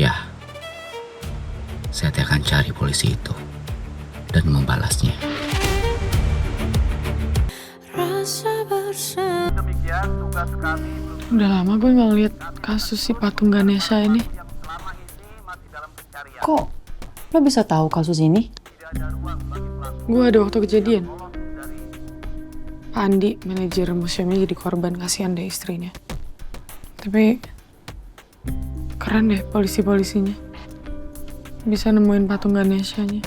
Ya, saya akan cari polisi itu dan membalasnya. Demikian tugas kami. Udah lama gue nggak lihat kasus si patung Ganesha ini. Kok lo bisa tahu kasus ini? Gue ada waktu kejadian. Pak Andi, manajer museumnya jadi korban, kasihan deh istrinya. Tapi keren deh polisi-polisinya. Bisa nemuin patung Ganesha-nya.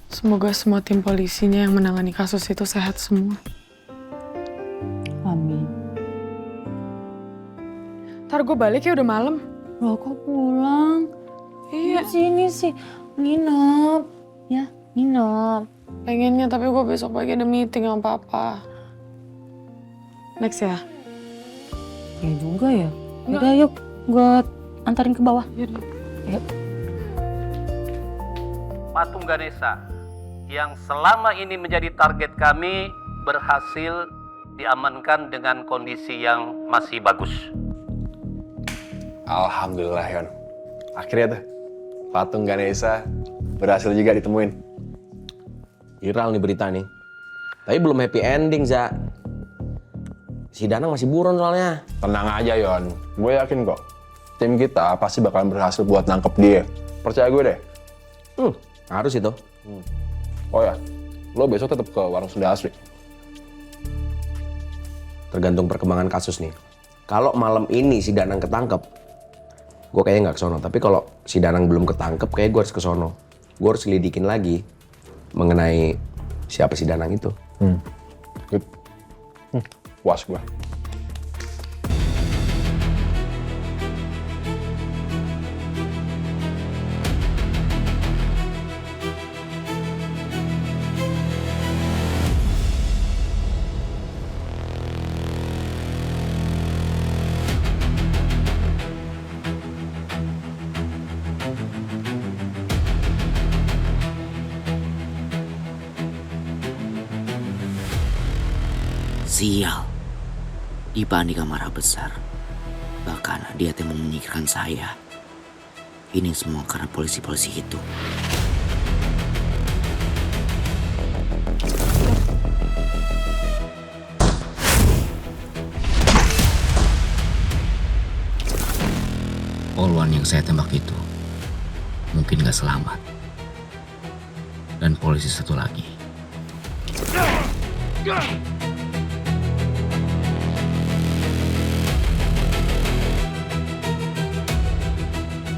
Semoga semua tim polisinya yang menangani kasus itu sehat semua. Amin. Ntar gue balik ya, udah malam. Loh kok pulang? Iya. Sini sih, nginep. Ya, nginep. Pengennya, tapi gue besok pagi ada meeting sama papa. Next ya? Ya juga ya. Enggak. Udah yuk, gue antarin ke bawah. Yaudah. Yuk. Patung Ganesha yang selama ini menjadi target kami berhasil diamankan dengan kondisi yang masih bagus. Alhamdulillah, Yon. Akhirnya tuh, patung Ganesha berhasil juga ditemuin. Viral nih berita nih. Tapi belum happy ending, Za. Si Danang masih buron soalnya. Tenang aja, Yon. Gue yakin kok, tim kita pasti bakalan berhasil buat nangkep dia. Percaya gue deh. Harus itu. Oh ya, lo besok tetap ke warung Sunda Asri. Tergantung perkembangan kasus nih. Kalau malam ini si Danang ketangkep, gue kayaknya nggak kesono. Tapi kalau si Danang belum ketangkep, kayak gue harus kesono. Gue harus lidikin lagi mengenai siapa si Danang itu. Good. Puas gue. Sial. Dipa Andika marah besar. Bahkan dia teh menyingkirkan saya. Ini semua karena polisi-polisi itu. Polwan yang saya tembak itu mungkin gak selamat. Dan polisi satu lagi.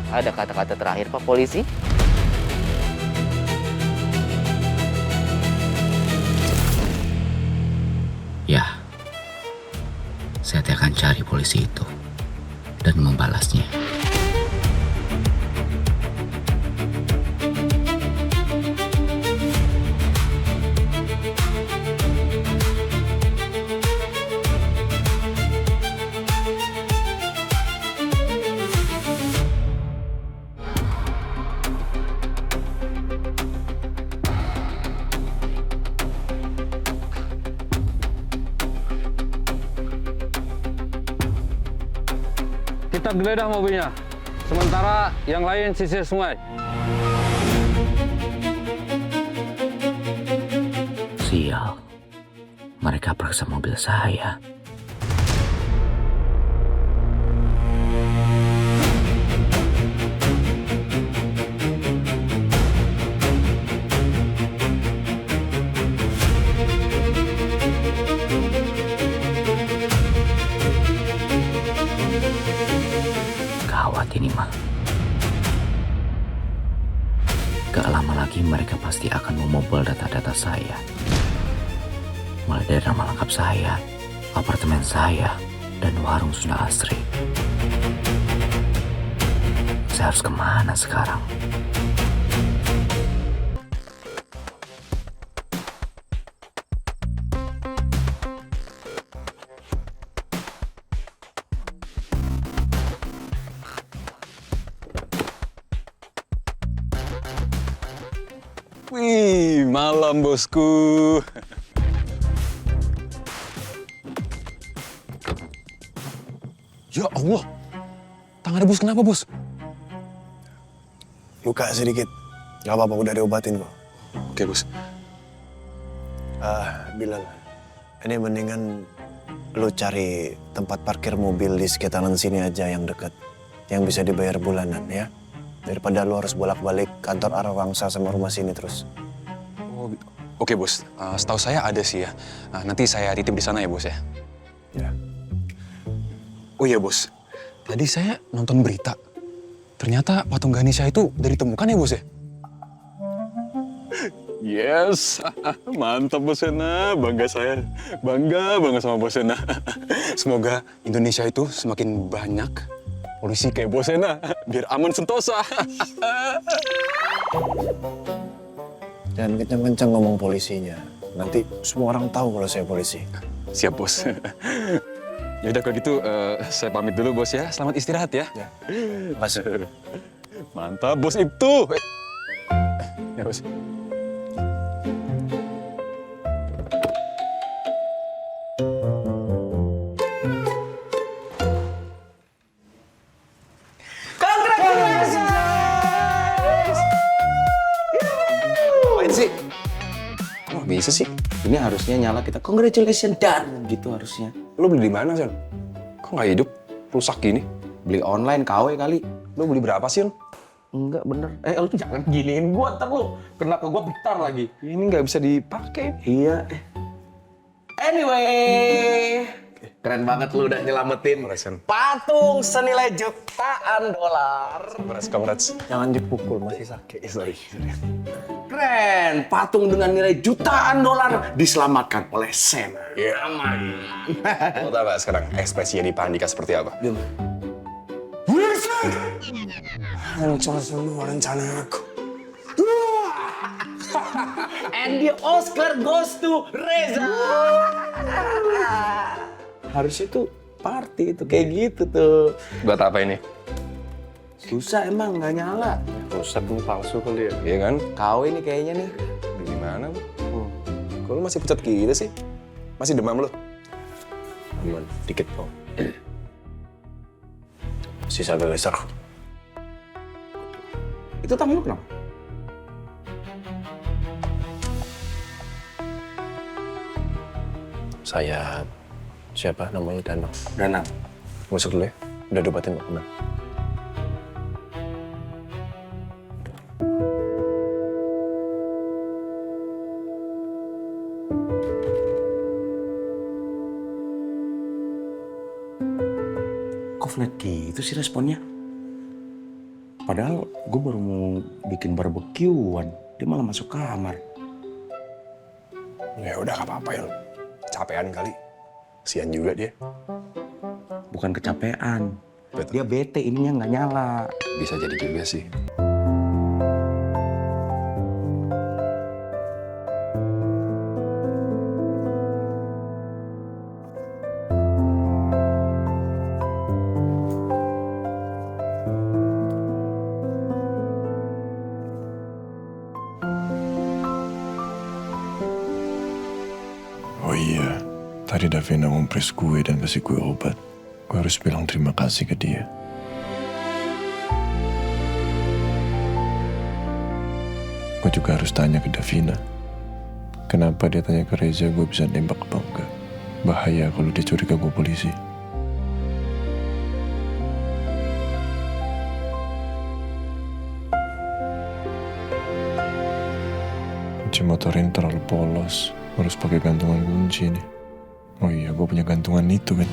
Ada kata-kata terakhir Pak Polisi? Ya, saya akan cari polisi itu dan membalasnya. Kita geledah mobilnya. Sementara yang lain sisir sungai. Sial, mereka periksa mobil saya. Gawat ini mah. Gak lama lagi mereka pasti akan membobol data-data saya. Mulai dari nama lengkap saya, apartemen saya, dan warung Sunda Asri. Saya harus kemana sekarang? Wih, malam bosku. Ya Allah, tangannya bos kenapa bos? Luka sedikit. Gak apa-apa, udah diobatin kok. Oke bos. Bilal, ini mendingan lu cari tempat parkir mobil di sekitaran sini aja yang dekat. Yang bisa dibayar bulanan ya. Daripada lu harus bolak-balik kantor Arawangsa sama rumah sini terus. Oh, oke bos, setahu saya ada sih ya. Nanti saya titip di sana ya bos ya. Ya. Oh iya bos, tadi saya nonton berita. Ternyata patung Ganesha itu udah ditemukan ya bos ya? Yes, mantap Bos Sena, bangga saya. Bangga banget sama Bos Sena. Semoga Indonesia itu semakin banyak polisi kayak Bos Sena, biar aman sentosa. Jangan kencang-kencang ngomong polisinya. Nanti semua orang tahu kalau saya polisi. Siap Bos. Yaudah kalau gitu saya pamit dulu Bos ya. Selamat istirahat ya. Makasih. Mantap Bos itu. Ya Bos. Ngapain sih? Kok bisa sih? Ini harusnya nyala kita congratulations dan gitu harusnya. Lo beli di mana Sen? Kok nggak hidup? Rusak gini? Beli online KW kali. Lo beli berapa sih Sen? Enggak bener. Lu jangan giniin gua ntar lu. Kena ke gua bentar lagi. Ini nggak bisa dipakai. Iya. Anyway. Keren banget lu udah nyelamatin patung senilai jutaan dolar. Congrats. Jangan dipukul, masih sakit. Sorry. Keren, patung dengan nilai jutaan dolar diselamatkan oleh Sena. Iya. Aman. Mau tahu nggak sekarang ekspresinya di Pandika seperti apa? Hancur semua rencana aku. And the Oscar goes to Reza. Harusnya tuh party itu kayak gitu tuh. Buat apa ini? Susah emang nggak nyala. Rusak nih, palsu kali ya? Iya kan? KW ini kayaknya nih. Di mana Bu? Kok lu masih pucat gitu sih? Masih demam lu? Aman, dikit kok. Sisa geser. Itu tangan lu kenapa? Saya siapa namanya Danang. Danang. Masuk dulu ya. Udah diobatin kok, Bang. Kok flat gitu sih responnya? Padahal gue baru mau bikin barbekyuan, dia malah masuk kamar. Ya udah gak apa-apa ya. Capean kali. Kasian juga dia. Bukan kecapean, dia bete ininya nggak nyala. Bisa jadi juga sih. Oh iya, tadi Davina ngompres gue dan kasih gue obat. Gue harus bilang terima kasih ke dia. Gue juga harus tanya ke Davina. Kenapa dia tanya ke Reza gue bisa nembak apa enggak? Bahaya kalau dia curiga gue polisi. Kunci motor ini terlalu polos. Harus pakai gantungan kunci nih. Oh iya, gue punya gantungan itu kan.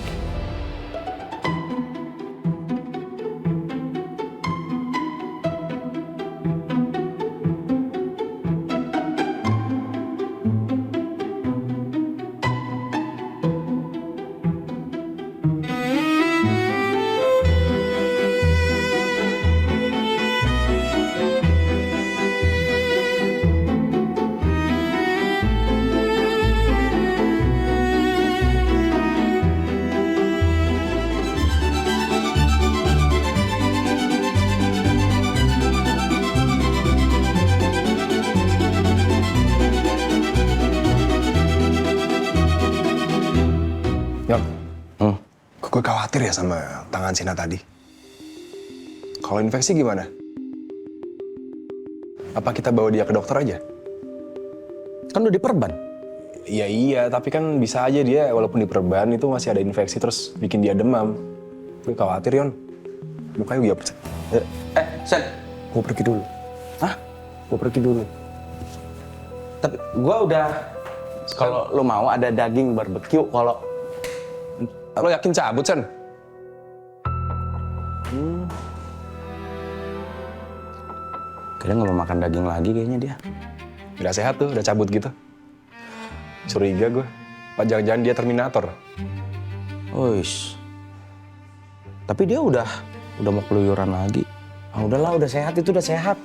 Gue khawatir ya sama tangan Sina tadi. Kalau infeksi gimana? Apa kita bawa dia ke dokter aja? Kan udah diperban. Iya, tapi kan bisa aja dia walaupun diperban itu masih ada infeksi terus bikin dia demam. Gue khawatir, Yon. Mukanya gue apa? Sen. Gue pergi dulu. Hah? Gue pergi dulu. Tapi gue udah... Kalau lo mau ada daging barbeque, kalau... Lo yakin cabut, Sen? Kayaknya nggak mau makan daging lagi kayaknya dia. Udah sehat tuh, udah cabut gitu. Curiga gue. Apa jangan-jangan dia Terminator? Oish. Tapi dia udah mau keluyuran lagi. Ah udahlah, udah sehat itu udah sehat.